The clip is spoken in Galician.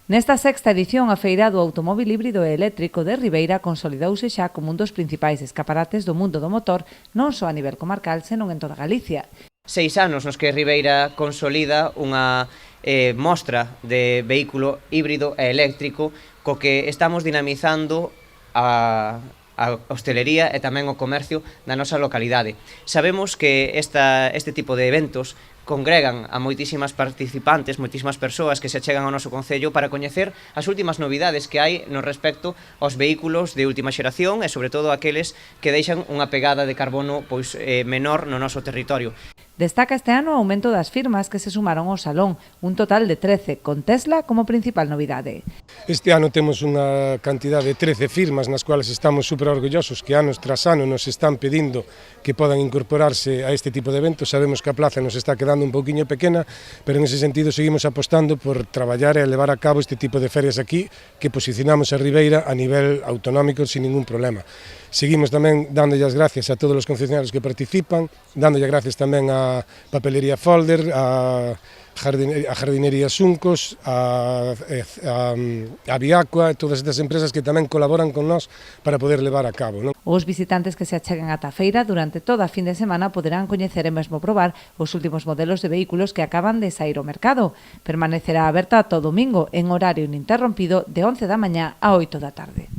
Nesta sexta edición, a Feira do Automóbil Híbrido e Eléctrico de Ribeira consolidouse xa como un dos principais escaparates do mundo do motor, non só a nivel comarcal, senón en toda Galicia. 6 anos nos que Ribeira consolida unha mostra de vehículo híbrido e eléctrico co que estamos dinamizando a hostelería e tamén o comercio da nosa localidade. Sabemos que este tipo de eventos congregan a moitísimas participantes, moitísimas persoas que se achegan ao noso concello para coñecer as últimas novidades que hai no respecto aos vehículos de última xeración e sobre todo aqueles que deixan unha pegada de carbono menor no noso territorio. Destaca este ano o aumento das firmas que se sumaron ao salón, un total de 13, con Tesla como principal novidade. Este ano temos unha cantidad de 13 firmas nas cuales estamos super orgullosos que anos tras ano nos están pedindo que podan incorporarse a este tipo de eventos. Sabemos que a plaza nos está quedando un pouquiño pequena, pero en ese sentido seguimos apostando por traballar e levar a cabo este tipo de ferias aquí que posicionamos a Ribeira a nivel autonómico sin ningún problema. Seguimos tamén dándolle as gracias a todos os concesionarios que participan, dándolle gracias tamén a Papelería Folder, a Jardinería Xuncos, a Viacua, todas estas empresas que tamén colaboran con nós para poder levar a cabo, non? Os visitantes que se acheguen ata a feira durante toda a fin de semana poderán coñecer e mesmo probar os últimos modelos de vehículos que acaban de sair ao mercado. Permanecerá aberta todo domingo en horario ininterrompido de 11 da mañá a 8 da tarde.